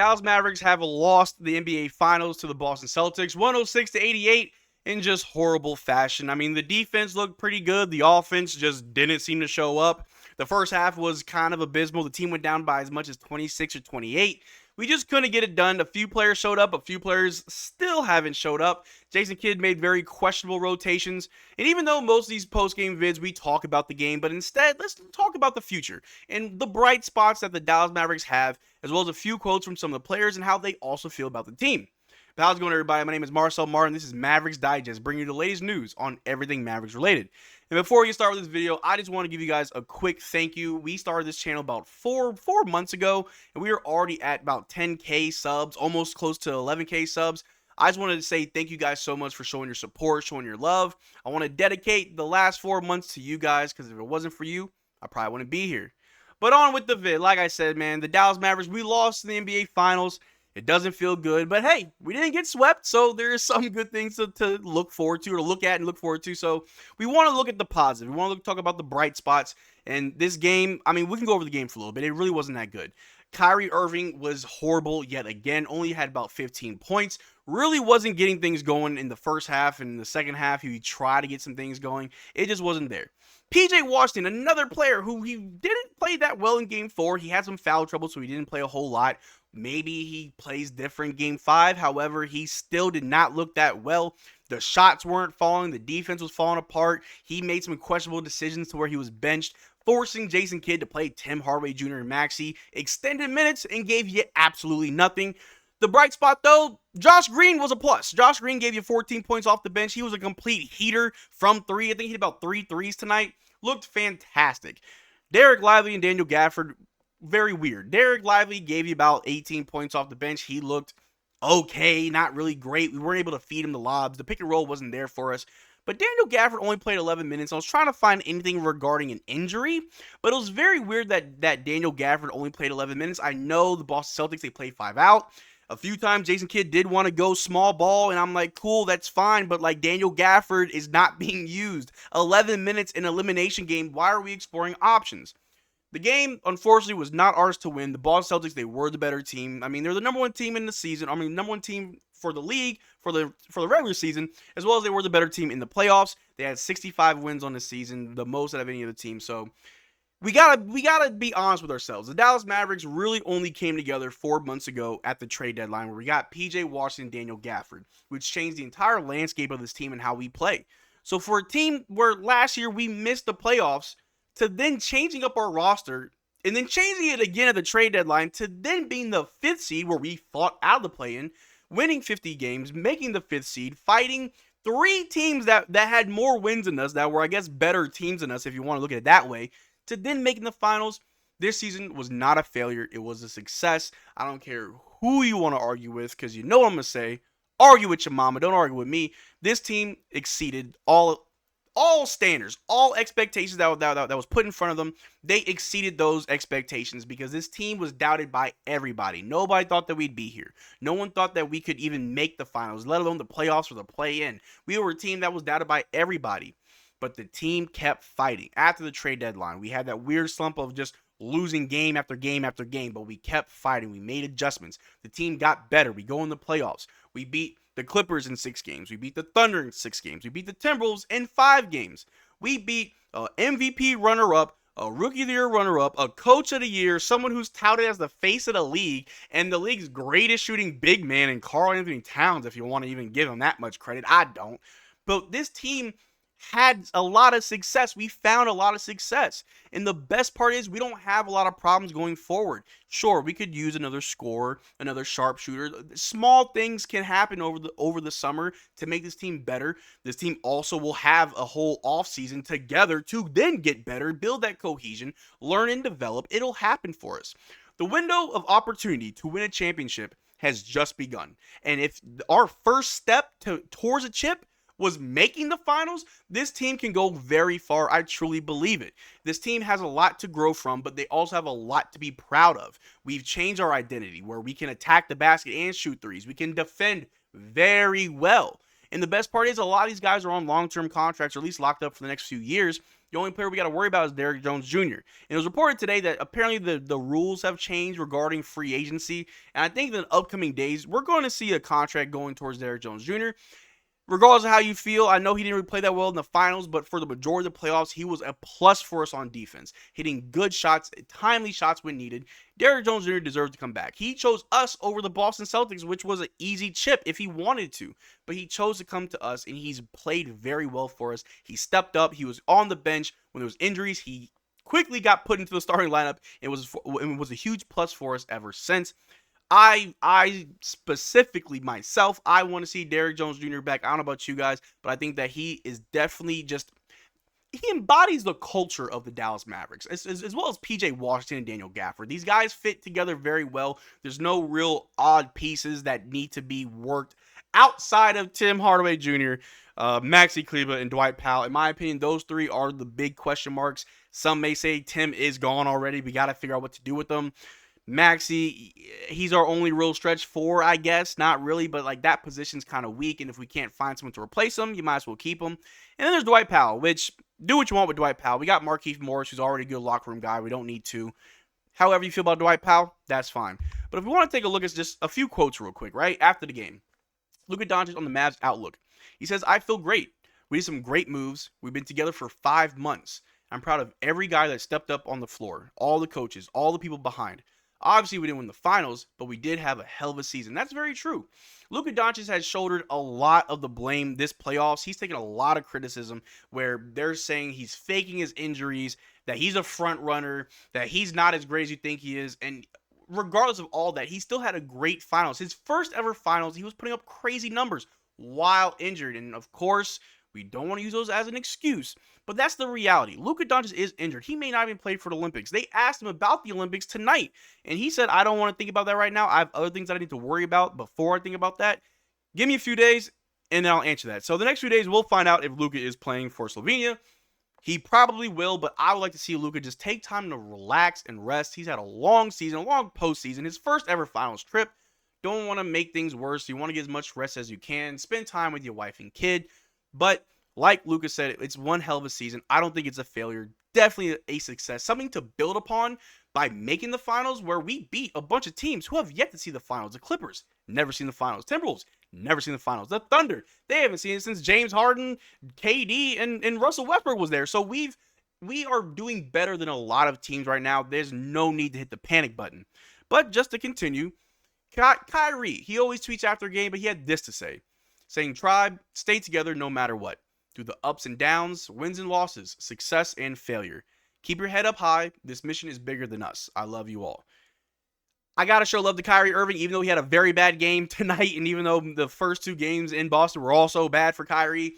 Dallas Mavericks have lost the NBA Finals to the Boston Celtics, 106-88 in just horrible fashion. I mean, the defense looked pretty good. The offense just didn't seem to show up. The first half was kind of abysmal. The team went down by as much as 26 or 28. We just couldn't get it done. A few players showed up. A few players still haven't showed up. Jason Kidd made very questionable rotations. And even though most of these post-game vids, we talk about the game, but instead, let's talk about the future and the bright spots that the Dallas Mavericks have, as well as a few quotes from some of the players and how they also feel about the team. But how's it going, everybody? My name is Marcel Martin. This is Mavs Digest, bringing you the latest news on everything Mavericks related. And before we get started with this video, I just want to give you guys a quick thank you. We started this channel about four months ago, and we are already at about 10K subs, almost close to 11K subs. I just wanted to say thank you guys so much for showing your support, showing your love. I want to dedicate the last 4 months to you guys, because if it wasn't for you, I probably wouldn't be here. But on with the vid. Like I said, man, the Dallas Mavericks, we lost in the NBA Finals. It doesn't feel good, but hey, we didn't get swept, so there's some good things to look forward to, or look at and look forward to. So we want to look at the positive. We want to talk about the bright spots. And this game, I mean, we can go over the game for a little bit. It really wasn't that good. Kyrie Irving was horrible yet again, only had about 15 points. Really wasn't getting things going in the first half, and in the second half, he tried to get some things going. It just wasn't there. PJ Washington, another player who he didn't play that well in Game 4. He had some foul trouble, so he didn't play a whole lot. Maybe he plays different Game 5. However, he still did not look that well. The shots weren't falling. The defense was falling apart. He made some questionable decisions to where he was benched, forcing Jason Kidd to play Tim Hardaway Jr. and Maxey extended minutes and gave you absolutely nothing. The bright spot, though, Josh Green was a plus. Josh Green gave you 14 points off the bench. He was a complete heater from three. I think he hit about 3 threes tonight. Looked fantastic. Derrick Lively and Daniel Gafford, very weird. Derrick Lively gave you about 18 points off the bench. He looked okay, not really great. We weren't able to feed him the lobs. The pick and roll wasn't there for us. But Daniel Gafford only played 11 minutes. I was trying to find anything regarding an injury, but it was very weird that Daniel Gafford only played 11 minutes. I know the Boston Celtics, they played 5 out. A few times Jason Kidd did want to go small ball, and I'm like, cool, that's fine, but like Daniel Gafford is not being used. 11 minutes in elimination game, why are we exploring options? The game, unfortunately, was not ours to win. The Boston Celtics, they were the better team. I mean, they're the number 1 team in the season. I mean, number 1 team for the league, for the regular season, as well as they were the better team in the playoffs. They had 65 wins on the season, the most out of any other team, so we gotta be honest with ourselves. The Dallas Mavericks really only came together 4 months ago at the trade deadline, where we got PJ Washington, Daniel Gafford, which changed the entire landscape of this team and how we play. So for a team where last year we missed the playoffs, to then changing up our roster and then changing it again at the trade deadline, to then being the 5th seed where we fought out of the play-in, winning 50 games, making the 5th seed, fighting 3 teams that had more wins than us, that were, I guess, better teams than us if you want to look at it that way, to then making the finals. This season was not a failure. It was a success. I don't care who you want to argue with, because you know what I'm going to say. Argue with your mama. Don't argue with me. This team exceeded all standards, all expectations that was put in front of them. They exceeded those expectations, because this team was doubted by everybody. Nobody thought that we'd be here. No one thought that we could even make the finals, let alone the playoffs or the play-in. We were a team that was doubted by everybody. But the team kept fighting. After the trade deadline, we had that weird slump of just losing game after game after game, but we kept fighting. We made adjustments. The team got better. We go in the playoffs. We beat the Clippers in 6 games. We beat the Thunder in 6 games. We beat the Timberwolves in 5 games. We beat a MVP runner-up, a Rookie of the Year runner-up, a Coach of the Year, someone who's touted as the face of the league, and the league's greatest shooting big man in Karl Anthony Towns, if you want to even give him that much credit. I don't. But this team had a lot of success. We found a lot of success. And the best part is we don't have a lot of problems going forward. Sure, we could use another scorer, another sharpshooter. Small things can happen over the summer to make this team better. This team also will have a whole offseason together to then get better, build that cohesion, learn and develop. It'll happen for us. The window of opportunity to win a championship has just begun. And if our first step towards a chip was making the finals, this team can go very far. I truly believe it. This team has a lot to grow from, but they also have a lot to be proud of. We've changed our identity where we can attack the basket and shoot threes. We can defend very well. And the best part is a lot of these guys are on long-term contracts, or at least locked up for the next few years. The only player we got to worry about is Derrick Jones Jr. And it was reported today that apparently the rules have changed regarding free agency. And I think in the upcoming days, we're going to see a contract going towards Derrick Jones Jr. Regardless of how you feel, I know he didn't really play that well in the finals, but for the majority of the playoffs, he was a plus for us on defense, hitting good shots, timely shots when needed. Derrick Jones Jr. deserves to come back. He chose us over the Boston Celtics, which was an easy chip if he wanted to, but he chose to come to us, and he's played very well for us. He stepped up. He was on the bench when there was injuries. He quickly got put into the starting lineup. It was a huge plus for us ever since. I specifically myself, I want to see Derrick Jones Jr. back. I don't know about you guys, but I think that he is definitely he embodies the culture of the Dallas Mavericks, as well as PJ Washington and Daniel Gafford. These guys fit together very well. There's no real odd pieces that need to be worked outside of Tim Hardaway Jr., Maxi Kleber, and Dwight Powell. In my opinion, those three are the big question marks. Some may say Tim is gone already. We got to figure out what to do with them. Maxi, he's our only real stretch four, I guess. Not really, but like that position's kind of weak, and if we can't find someone to replace him, you might as well keep him. And then there's Dwight Powell, which do what you want with Dwight Powell. We got Markieff Morris, who's already a good locker room guy. We don't need to. However you feel about Dwight Powell, that's fine. But if we want to take a look at just a few quotes real quick, right after the game, Luka Doncic on the Mavs outlook. He says, "I feel great. We did some great moves. We've been together for 5 months. I'm proud of every guy that stepped up on the floor, all the coaches, all the people behind. Obviously, we didn't win the finals, but we did have a hell of a season." That's very true. Luka Doncic has shouldered a lot of the blame this playoffs. He's taken a lot of criticism where they're saying he's faking his injuries, that he's a front runner, that he's not as great as you think he is. And regardless of all that, he still had a great finals. His first ever finals, he was putting up crazy numbers while injured. And of course, we don't want to use those as an excuse, but that's the reality. Luka Doncic is injured. He may not even play for the Olympics. They asked him about the Olympics tonight, and he said, "I don't want to think about that right now. I have other things that I need to worry about before I think about that. Give me a few days, and then I'll answer that." So the next few days, we'll find out if Luka is playing for Slovenia. He probably will, but I would like to see Luka just take time to relax and rest. He's had a long season, a long postseason, his first ever finals trip. Don't want to make things worse. You want to get as much rest as you can. Spend time with your wife and kid. But like Luka said, it's one hell of a season. I don't think it's a failure. Definitely a success. Something to build upon by making the finals, where we beat a bunch of teams who have yet to see the finals. The Clippers, never seen the finals. Timberwolves, never seen the finals. The Thunder, they haven't seen it since James Harden, KD, and Russell Westbrook was there. So we are doing better than a lot of teams right now. There's no need to hit the panic button. But just to continue, Kyrie, he always tweets after a game, but he had this to say, saying, "Tribe, stay together no matter what. Through the ups and downs, wins and losses, success and failure. Keep your head up high. This mission is bigger than us. I love you all." I got to show love to Kyrie Irving, even though he had a very bad game tonight, and even though the first 2 games in Boston were also bad for Kyrie,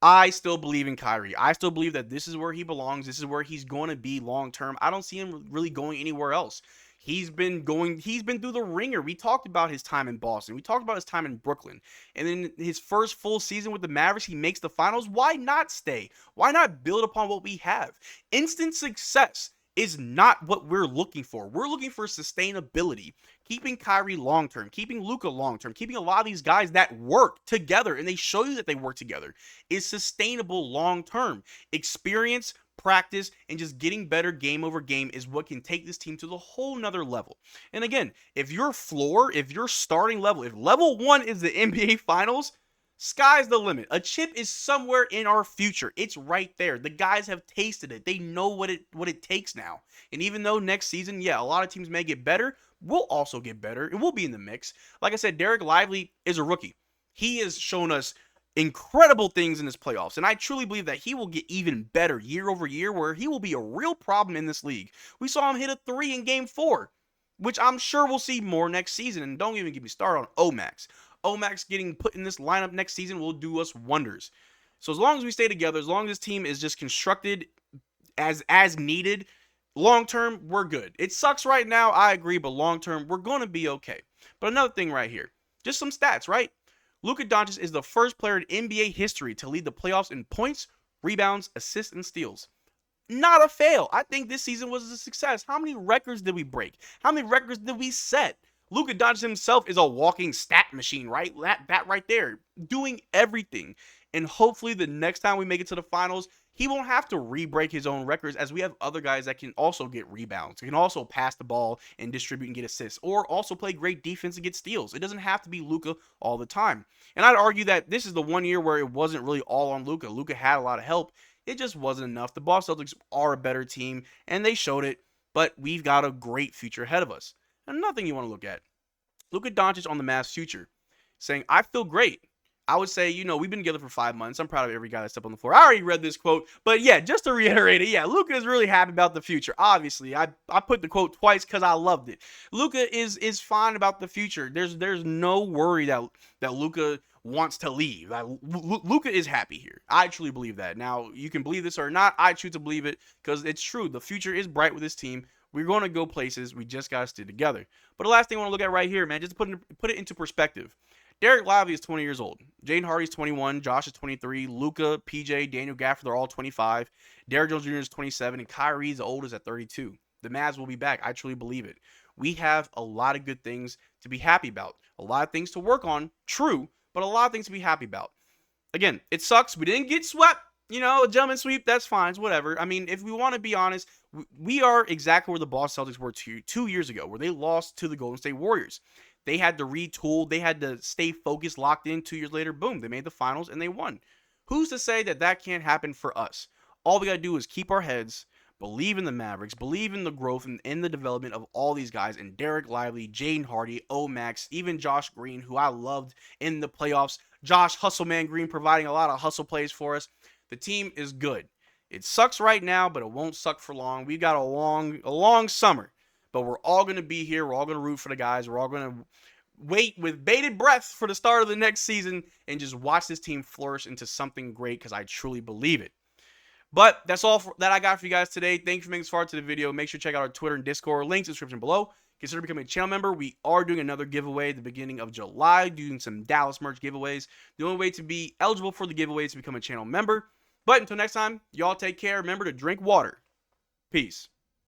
I still believe in Kyrie. I still believe that this is where he belongs. This is where he's going to be long term. I don't see him really going anywhere else. He's been through the ringer. We talked about his time in Boston. We talked about his time in Brooklyn. And then his first full season with the Mavericks, he makes the finals. Why not stay? Why not build upon what we have? Instant success is not what we're looking for. We're looking for sustainability. Keeping Kyrie long-term, keeping Luka long-term, keeping a lot of these guys that work together, and they show you that they work together, is sustainable long-term. Experience, practice, and just getting better game over game is what can take this team to the whole nother level. And again, if your floor, if your starting level, if level 1 is the NBA Finals, sky's the limit. A chip is somewhere in our future. It's right there. The guys have tasted it. They know what it takes now. And even though next season, yeah, a lot of teams may get better, we'll also get better, and we'll be in the mix. Like I said, Derrick Lively is a rookie. He has shown us incredible things in this playoffs, and I truly believe that he will get even better year over year, where he will be a real problem in this league. We saw him hit a 3 in Game 4, which I'm sure we'll see more next season. And don't even get me started on Omax. Omax getting put in this lineup next season will do us wonders. So as long as we stay together, as long as this team is just constructed as needed, long term, we're good. It sucks right now, I agree, but long term, we're going to be okay. But another thing right here, just some stats, right? Luka Doncic is the first player in NBA history to lead the playoffs in points, rebounds, assists, and steals. Not a fail. I think this season was a success. How many records did we break? How many records did we set? Luka Doncic himself is a walking stat machine, right? That right there, doing everything. And hopefully the next time we make it to the finals, he won't have to re-break his own records, as we have other guys that can also get rebounds, can also pass the ball and distribute and get assists, or also play great defense and get steals. It doesn't have to be Luka all the time. And I'd argue that this is the one year where it wasn't really all on Luka. Luka had a lot of help. It just wasn't enough. The Boston Celtics are a better team, and they showed it, but we've got a great future ahead of us. Another thing you want to look at, Luka Doncic on the Mavs future, saying, I feel great. I would say, we've been together for 5 months. I'm proud of every guy that stepped on the floor. I already read this quote, but yeah, just to reiterate it, yeah, Luka is really happy about the future. Obviously, I put the quote twice because I loved it. Luka is fine about the future. There's no worry that Luka wants to leave. Luka is happy here. I truly believe that. Now, you can believe this or not. I choose to believe it because it's true. The future is bright with this team. We're going to go places. We just got to stay together. But the last thing I want to look at right here, man, just to put it into perspective. Derrick Lively is 20 years old. Jaden Hardy's 21. Josh is 23. Luka, PJ, Daniel Gafford, they're all 25. Derrick Jones Jr. is 27. And Kyrie's the oldest at 32. The Mavs will be back. I truly believe it. We have a lot of good things to be happy about. A lot of things to work on. True. But a lot of things to be happy about. Again, it sucks. We didn't get swept. A gentleman sweep, that's fine. It's whatever. I mean, if we want to be honest, we are exactly where the Boston Celtics were 2 years ago, where they lost to the Golden State Warriors. They had to retool. They had to stay focused, locked in. 2 years later, boom, they made the finals and they won. Who's to say that can't happen for us? All we got to do is keep our heads, believe in the Mavericks, believe in the growth and in the development of all these guys, and Derrick Lively, Jaden Hardy, Max, even Josh Green, who I loved in the playoffs. Josh Hustleman Green providing a lot of hustle plays for us. The team is good. It sucks right now, but it won't suck for long. We've got a long summer, but we're all going to be here. We're all going to root for the guys. We're all going to wait with bated breath for the start of the next season and just watch this team flourish into something great because I truly believe it. But that's all that I got for you guys today. Thank you for making this far to the video. Make sure to check out our Twitter and Discord. Links in the description below. Consider becoming a channel member. We are doing another giveaway at the beginning of July, doing some Dallas merch giveaways. The only way to be eligible for the giveaway is to become a channel member. But until next time, y'all take care. Remember to drink water. Peace.